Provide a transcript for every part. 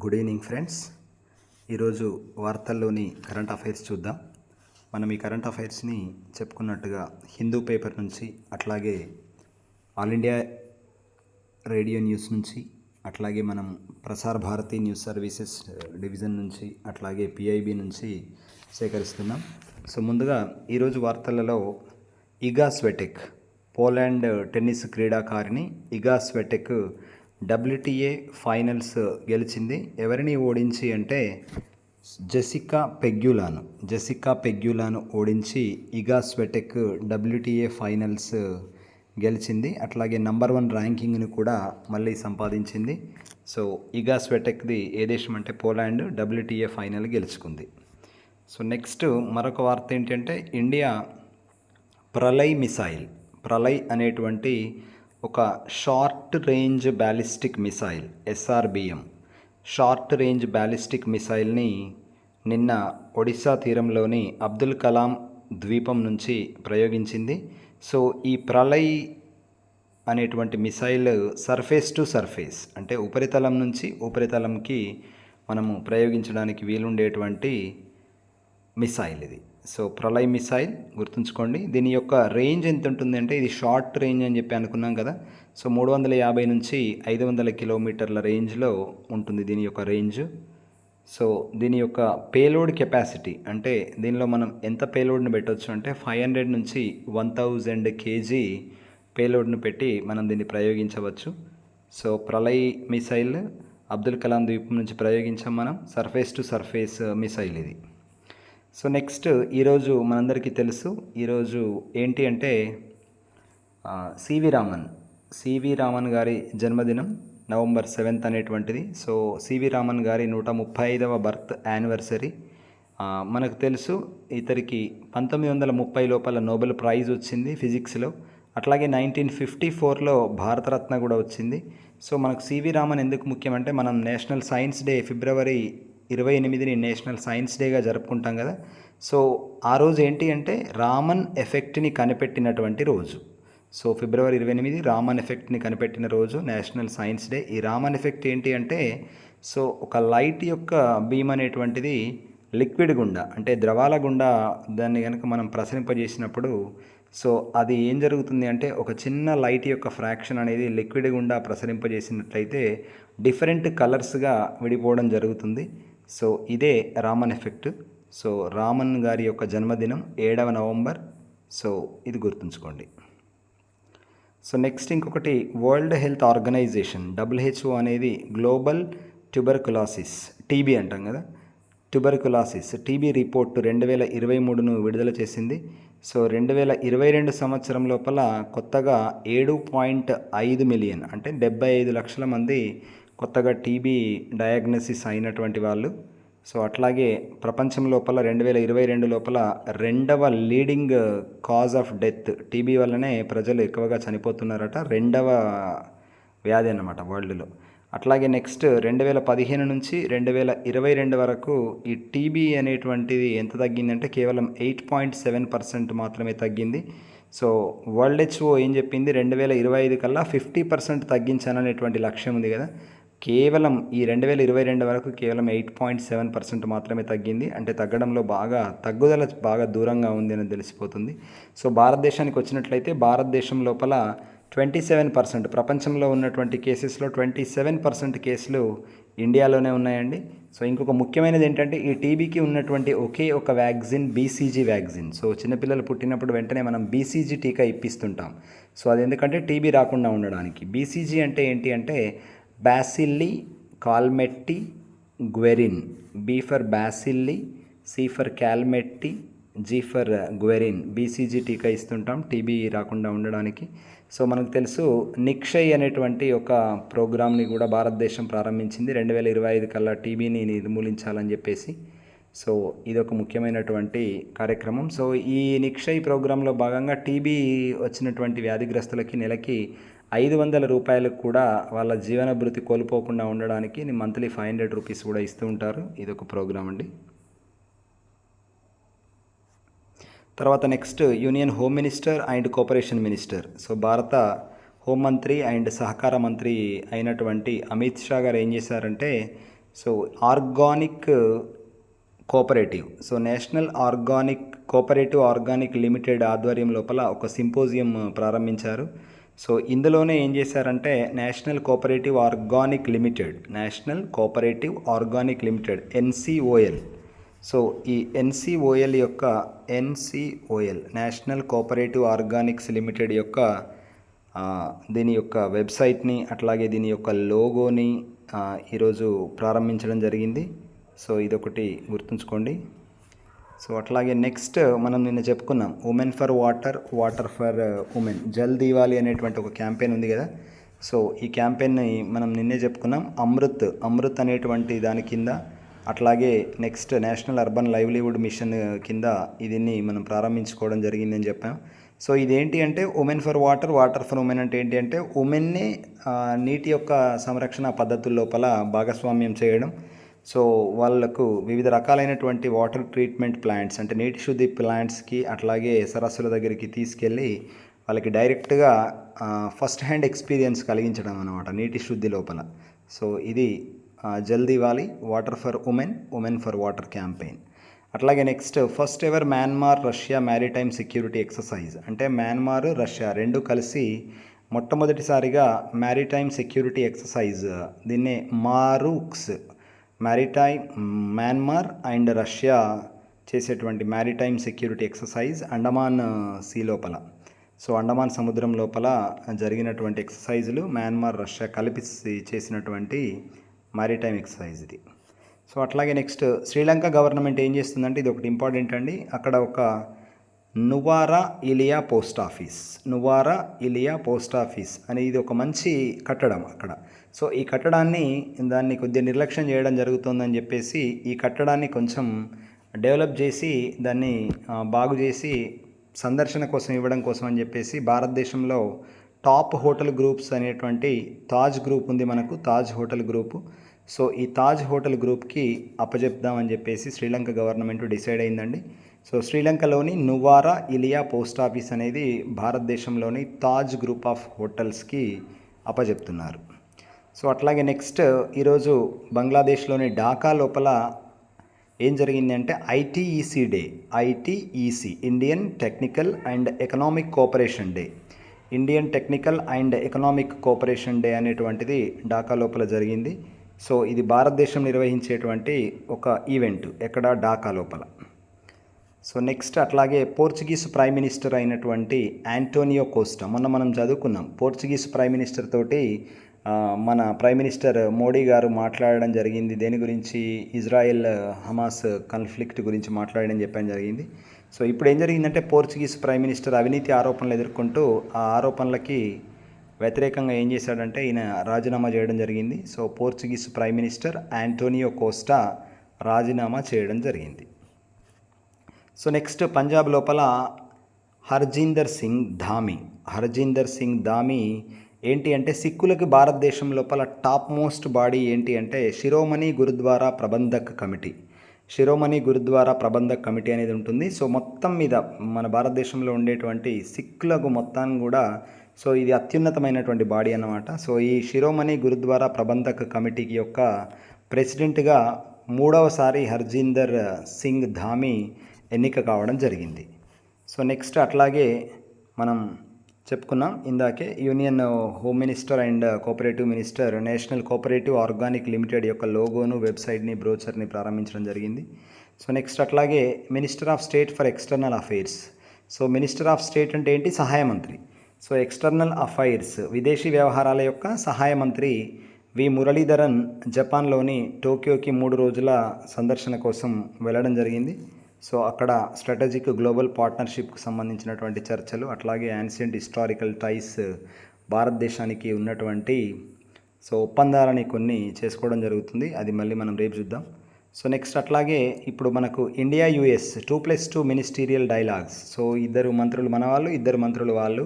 Good evening friends. ఈరోజు వార్తల్లోని current affairs చూద్దాం. మనం ఈ కరెంట్ అఫైర్స్ని చెప్పుకున్నట్టుగా హిందూ పేపర్ నుంచి, అట్లాగే ఆల్ ఇండియా రేడియో న్యూస్ నుంచి, అట్లాగే మనం ప్రసార్ భారతి న్యూస్ సర్వీసెస్ డివిజన్ నుంచి, అట్లాగే పిఐబి నుంచి సేకరిస్తున్నాం. సో ముందుగా ఈరోజు వార్తలలో ఇగా స్వెటెక్, పోలాండ్ టెన్నిస్ క్రీడాకారిణి ఇగా స్వెటెక్ WTA ఫైనల్స్ గెలిచింది. ఎవరిని ఓడించి అంటే జెసికా పెగ్యులాను ఓడించి ఇగా స్వెటెక్ WTA ఫైనల్స్ గెలిచింది. అట్లాగే నంబర్ 1 ర్యాంకింగ్ను కూడా మళ్ళీ సంపాదించింది. సో ఇగా స్వెటెక్ది ఏ దేశం అంటే పోలాండ్ WTA ఫైనల్ గెలుచుకుంది. సో నెక్స్ట్ మరొక వార్త ఏంటంటే ఇండియా ప్రళయ్ అనేటువంటి ఒక short range ballistic missile SRBM short range ballistic మిసైల్ని నిన్న ఒడిశా తీరంలోని అబ్దుల్ కలాం ద్వీపం నుంచి ప్రయోగించింది. సో ఈ ప్రళయ్ అనేటువంటి మిసైల్ సర్ఫేస్ టు సర్ఫేస్ అంటే ఉపరితలం నుంచి ఉపరితలంకి మనము ప్రయోగించడానికి వీలుండేటువంటి మిసైల్ ఇది. సో ప్రళయ్ మిసైల్ గుర్తుంచుకోండి. దీని యొక్క రేంజ్ ఎంత ఉంటుంది అంటే ఇది షార్ట్ రేంజ్ అని చెప్పి అనుకున్నాం కదా. సో 350 నుంచి 500 కిలోమీటర్ల రేంజ్లో ఉంటుంది దీని యొక్క రేంజ్. సో దీని యొక్క పేలోడ్ కెపాసిటీ అంటే దీనిలో మనం ఎంత పేలోడ్ని పెట్టవచ్చు అంటే 500 నుంచి 1000 kg పేలోడ్ను పెట్టి మనం దీన్ని ప్రయోగించవచ్చు. సో ప్రళయ్ మిసైల్ అబ్దుల్ కలాం ద్వీపం నుంచి ప్రయోగించాం మనం. సర్ఫేస్ టు సర్ఫేస్ మిసైల్ ఇది. సో నెక్స్ట్ ఈరోజు మనందరికీ తెలుసు ఈరోజు ఏంటి అంటే సివి రామన్ గారి జన్మదినం November 7th అనేటువంటిది. సో సివి రామన్ గారి 135వ బర్త్ యానివర్సరీ. మనకు తెలుసు ఇతరికి 1930 లోపల నోబెల్ ప్రైజ్ వచ్చింది ఫిజిక్స్లో. అట్లాగే 1954లో భారతరత్న కూడా వచ్చింది. సో మనకు సివి రామన్ ఎందుకు ముఖ్యమంటే మనం నేషనల్ సైన్స్ డే February 28ని నేషనల్ సైన్స్ డేగా జరుపుకుంటాం కదా. సో ఆ రోజు ఏంటి అంటే రామన్ ఎఫెక్ట్ని కనిపెట్టినటువంటి రోజు. సో February 28 రామన్ ఎఫెక్ట్ని కనిపెట్టిన రోజు, నేషనల్ సైన్స్ డే. ఈ రామన్ ఎఫెక్ట్ ఏంటి అంటే సో ఒక లైట్ యొక్క బీమ్ అనేటువంటిది లిక్విడ్ గుండా అంటే ద్రవాల గుండా దాన్ని కనుక మనం ప్రసరింపజేసినప్పుడు సో అది ఏం జరుగుతుంది అంటే ఒక చిన్న లైట్ యొక్క ఫ్రాక్షన్ అనేది లిక్విడ్ గుండా ప్రసరింపజేసినట్లయితే డిఫరెంట్ కలర్స్గా విడిపోవడం జరుగుతుంది. సో ఇదే రామన్ ఎఫెక్ట్. సో రామన్ గారి యొక్క జన్మదినం 7వ నవంబర్. సో ఇది గుర్తుంచుకోండి. సో నెక్స్ట్ ఇంకొకటి వరల్డ్ హెల్త్ ఆర్గనైజేషన్ WHO అనేది గ్లోబల్ ట్యూబర్కులోసిస్ టీబీ అంటాం కదా, టీబీ రిపోర్ట్ 2023ను విడుదల చేసింది. సో 2022 సంవత్సరం లోపల కొత్తగా 7.5 మిలియన్ అంటే 75 లక్షల మంది కొత్తగా టీబీ డయాగ్నోసిస్ అయినటువంటి వాళ్ళు. సో అట్లాగే ప్రపంచం లోపల 2022 లోపల 2వ leading cause of death TB వల్లనే ప్రజలు ఎక్కువగా చనిపోతున్నారట. 2వ వ్యాధి అన్నమాట వరల్డ్లో. అట్లాగే నెక్స్ట్ 2015 నుంచి 2022 వరకు ఈ టీబీ అనేటువంటిది ఎంత తగ్గిందంటే కేవలం 8.7% మాత్రమే తగ్గింది. సో WHO ఏం చెప్పింది 2025 కల్లా 50% తగ్గించాలనేటువంటి లక్ష్యం ఉంది కదా. కేవలం ఈ 2022 వరకు కేవలం 8.7% మాత్రమే తగ్గింది. అంటే తగ్గడంలో తగ్గుదల బాగా దూరంగా ఉంది అని తెలిసిపోతుంది. సో భారతదేశానికి వచ్చినట్లయితే భారతదేశం లోపల 27% ప్రపంచంలో ఉన్నటువంటి కేసెస్లో 27% కేసులు ఇండియాలోనే ఉన్నాయండి. సో ఇంకొక ముఖ్యమైనది ఏంటంటే ఈ టీబీకి ఉన్నటువంటి ఒకే ఒక వ్యాక్సిన్ BCG వ్యాక్సిన్. సో చిన్నపిల్లలు పుట్టినప్పుడు వెంటనే మనం BCG టీకా ఇప్పిస్తుంటాం. సో అది ఎందుకంటే టీబీ రాకుండా ఉండడానికి. BCG అంటే ఏంటి అంటే bacilli Calmette Guerin. B for bacilli, C for Calmette, G for Guerin. BCG టీకా ఇస్తుంటాం టీబీ రాకుండా ఉండడానికి. సో మనకు తెలుసు నిక్షయ్ అనేటువంటి ఒక ప్రోగ్రామ్ని కూడా భారతదేశం ప్రారంభించింది 2025 కల్లా టీబీని నిర్మూలించాలని చెప్పేసి. సో ఇది ఒక ముఖ్యమైనటువంటి కార్యక్రమం. సో ఈ నిక్షయ్ ప్రోగ్రాంలో భాగంగా టీబీ వచ్చినటువంటి వ్యాధిగ్రస్తులకి నెలకి 500 రూపాయలకు కూడా వాళ్ళ జీవన భృతి కోల్పోకుండా ఉండడానికి మంత్లీ 500 రూపీస్ కూడా ఇస్తూ ఉంటారు. ఇది ఒక ప్రోగ్రామ్ అండి. తర్వాత next union home minister and cooperation minister. So భారత హోంమంత్రి అండ్ సహకార మంత్రి అయినటువంటి అమిత్ షా గారు ఏం చేశారంటే so organic cooperative, so national organic limited ఆధ్వర్యం లోపల ఒక సింపోజియం ప్రారంభించారు. సో ఇందులోనే ఏం చేశారంటే national cooperative organic limited NCOL. So ఈ NCOL national cooperative organics limited యొక్క దీని యొక్క వెబ్సైట్ని అట్లాగే దీని యొక్క లోగోని ఈరోజు ప్రారంభించడం జరిగింది. సో ఇదొకటి గుర్తుంచుకోండి. సో అట్లాగే నెక్స్ట్ మనం నిన్న చెప్పుకున్నాం women for water for women, Jal Diwali అనేటువంటి ఒక క్యాంపెయిన్ ఉంది కదా. సో ఈ క్యాంపెయిన్ని మనం నిన్నే చెప్పుకున్నాం. అమృత్ అనేటువంటి దాని కింద, అట్లాగే next national urban livelihood mission కింద దీన్ని మనం ప్రారంభించుకోవడం జరిగిందని చెప్పాం. సో ఇదేంటి అంటే women for water for women అంటే ఏంటి అంటే ఉమెన్ని నీటి యొక్క సంరక్షణ పద్ధతుల లోపల భాగస్వామ్యం చేయడం. సో వాళ్ళకు వివిధ రకాలైనటువంటి వాటర్ ట్రీట్మెంట్ ప్లాంట్స్ అంటే నీటి శుద్ధి ప్లాంట్స్కి అట్లాగే సరస్సుల దగ్గరికి తీసుకెళ్ళి వాళ్ళకి డైరెక్ట్గా ఫస్ట్ హ్యాండ్ ఎక్స్పీరియన్స్ కలిగించడం అన్నమాట నీటి శుద్ధి లోపల. సో ఇది Jal Diwali, water for women for water campaign. అట్లాగే next first ever Myanmar Russia maritime security exercise అంటే మ్యాన్మార్ రష్యా రెండు కలిసి మొట్టమొదటిసారిగా మ్యారిటైమ్ సెక్యూరిటీ ఎక్సర్సైజ్, దీన్నే మారూక్స్, మ్యాన్మార్ అండ్ రష్యా చేసేటువంటి maritime security exercise Andaman sea లోపల. సో అండమాన్ సముద్రం లోపల జరిగినటువంటి ఎక్సర్సైజులు మ్యాన్మార్ రష్యా కలిపి చేసినటువంటి మ్యారిటైమ్ ఎక్సర్సైజ్ ఇది. సో అట్లాగే నెక్స్ట్ శ్రీలంక గవర్నమెంట్ ఏం చేస్తుందంటే ఇది ఒకటి ఇంపార్టెంట్ అండి. అక్కడ ఒక నువారా ఇలియా పోస్ట్ ఆఫీస్ అనేది ఒక మంచి కట్టడం అక్కడ. సో ఈ కట్టడాన్ని దాన్ని కొద్దిగా నిర్లక్ష్యం చేయడం జరుగుతుందని చెప్పేసి ఈ కట్టడాన్ని కొంచెం డెవలప్ చేసి దాన్ని బాగు చేసి సందర్శన కోసం ఇవ్వడం కోసం అని చెప్పేసి భారతదేశంలో టాప్ హోటల్ గ్రూప్స్ అనేటువంటి తాజ్ గ్రూప్ ఉంది మనకు, తాజ్ హోటల్ గ్రూపు. సో ఈ తాజ్ హోటల్ గ్రూప్కి అప్పచెప్దామని చెప్పేసి శ్రీలంక గవర్నమెంట్ డిసైడ్ అయిందండి. సో శ్రీలంకలోని నువారా ఇలియా పోస్ట్ ఆఫీస్ అనేది భారతదేశంలోని తాజ్ గ్రూప్ ఆఫ్ హోటల్స్కి అప్పచెప్తున్నారు. సో అట్లాగే నెక్స్ట్ ఈరోజు బంగ్లాదేశ్లోని ఢాకా లోపల ఏం జరిగింది అంటే ITEC day, Indian technical and economic cooperation day అనేటువంటిది ఢాకా లోపల జరిగింది. సో ఇది భారతదేశం నిర్వహించేటువంటి ఒక ఈవెంట్ ఎక్కడ ఢాకా లోపల. సో నెక్స్ట్ అట్లాగే పోర్చుగీస్ ప్రైమ్ మినిస్టర్ అయినటువంటి యాంటోనియో కోస్టా, మొన్న మనం చదువుకున్నాం పోర్చుగీస్ ప్రైమ్ మినిస్టర్ తోటి మన ప్రైమ్ మినిస్టర్ మోడీ గారు మాట్లాడడం జరిగింది. దేని గురించి? ఇజ్రాయెల్ హమాస్ కాన్ఫ్లిక్ట్ గురించి మాట్లాడడం చెప్పడం జరిగింది. సో ఇప్పుడు ఏం జరిగిందంటే పోర్చుగీస్ ప్రైమ్ మినిస్టర్ అవినీతి ఆరోపణలు ఎదుర్కొంటూ ఆ ఆరోపణలకి వ్యతిరేకంగా ఏం చేశాడంటే ఈయన రాజీనామా చేయడం జరిగింది. So Portuguese prime minister Antonio Costa రాజీనామా చేయడం జరిగింది. సో నెక్స్ట్ పంజాబ్ లోపల హర్జీందర్ సింగ్ ధామి ఏంటి అంటే సిక్కులకు భారతదేశం లోపల టాప్ మోస్ట్ బాడీ ఏంటి అంటే శిరోమణి గురుద్వారా ప్రబంధక్ కమిటీ అనేది ఉంటుంది. సో మొత్తం మీద మన భారతదేశంలో ఉండేటువంటి సిక్కులకు మొత్తాన్ని కూడా సో ఇది అత్యున్నతమైనటువంటి బాడీ అన్నమాట. సో ఈ శిరోమణి గురుద్వారా ప్రబంధక్ కమిటీకి యొక్క ప్రెసిడెంట్గా 3వసారి హర్జీందర్ సింగ్ ధామి ఎన్నిక కావడం జరిగింది. సో నెక్స్ట్ అట్లాగే మనం చెప్పుకున్నాం ఇందాకే union home minister and cooperative minister national cooperative organic limited యొక్క లోగోను, వెబ్సైట్ని, బ్రోచర్ని ప్రారంభించడం జరిగింది. సో నెక్స్ట్ అట్లాగే minister of state for external affairs. So minister of state అంటే ఏంటి? సహాయ మంత్రి. సో ఎక్స్టర్నల్ అఫైర్స్ విదేశీ వ్యవహారాల యొక్క సహాయ మంత్రి వి మురళీధరన్ జపాన్లోని టోక్యోకి 3 రోజుల సందర్శన కోసం వెళ్ళడం జరిగింది. సో అక్కడ స్ట్రాటజిక్ గ్లోబల్ పార్ట్నర్షిప్కి సంబంధించినటువంటి చర్చలు, అట్లాగే యాన్షియంట్ హిస్టారికల్ టైస్ భారతదేశానికి ఉన్నటువంటి సో ఒప్పందాలని కొన్ని చేసుకోవడం జరుగుతుంది. అది మళ్ళీ మనం రేపు చూద్దాం. సో నెక్స్ట్ అట్లాగే ఇప్పుడు మనకు India US 2+2 ministerial dialogues. So ఇద్దరు మంత్రులు మన వాళ్ళు, ఇద్దరు మంత్రులు వాళ్ళు.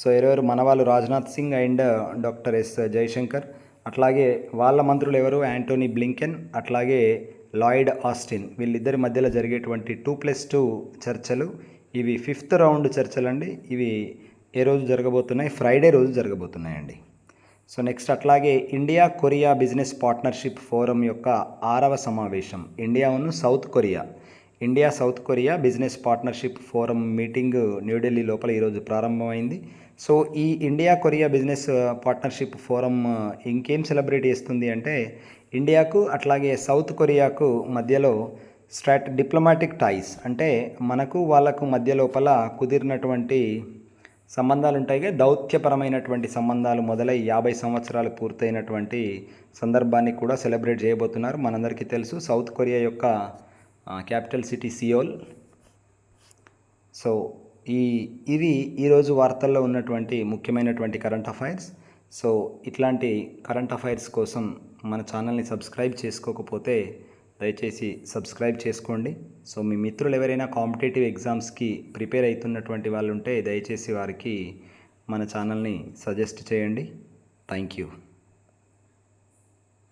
సో ఎవరు మన వాళ్ళు? Rajnath Singh and doctor S Jaishankar. అట్లాగే వాళ్ళ మంత్రులు ఎవరు? యాంటోనీ బ్లింకెన్, అట్లాగే లాయిడ్ ఆస్టిన్. వీళ్ళిద్దరి మధ్యలో జరిగేటువంటి 2+2 చర్చలు, ఇవి 5th రౌండ్ చర్చలు అండి. ఇవి ఏ రోజు జరగబోతున్నాయి? ఫ్రైడే రోజు జరగబోతున్నాయండి. సో నెక్స్ట్ అట్లాగే India Korea business partnership forum యొక్క 6వ సమావేశం India south Korea business partnership forum meeting New Delhi లోపల ఈరోజు ప్రారంభమైంది. సో ఈ India Korea business partnership forum ఇంకేం సెలబ్రేట్ చేస్తుంది అంటే ఇండియాకు అట్లాగే సౌత్ కొరియాకు మధ్యలో డిప్లొమాటిక్ టైస్ అంటే మనకు వాళ్ళకు మధ్య లోపల కుదిరినటువంటి సంబంధాలు ఉంటాయి. దౌత్యపరమైనటువంటి సంబంధాలు మొదలై 50 సంవత్సరాలు పూర్తయినటువంటి సందర్భాన్ని కూడా సెలబ్రేట్ చేయబోతున్నారు. మనందరికీ తెలుసు సౌత్ కొరియా యొక్క క్యాపిటల్ సిటీ సియోల్. సో ఇవి ఈరోజు వార్తల్లో ఉన్నటువంటి ముఖ్యమైనటువంటి కరెంట్ అఫైర్స్. సో ఇట్లాంటి కరెంట్ అఫైర్స్ కోసం మన ఛానల్ని సబ్స్క్రైబ్ చేసుకోకపోతే దయచేసి సబ్స్క్రైబ్ చేసుకోండి. సో మీ మిత్రులు ఎవరైనా కాంపిటేటివ్ ఎగ్జామ్స్కి ప్రిపేర్ అవుతున్నటువంటి వాళ్ళు ఉంటే దయచేసి వారికి మన ఛానల్ని సజెస్ట్ చేయండి. Thank you.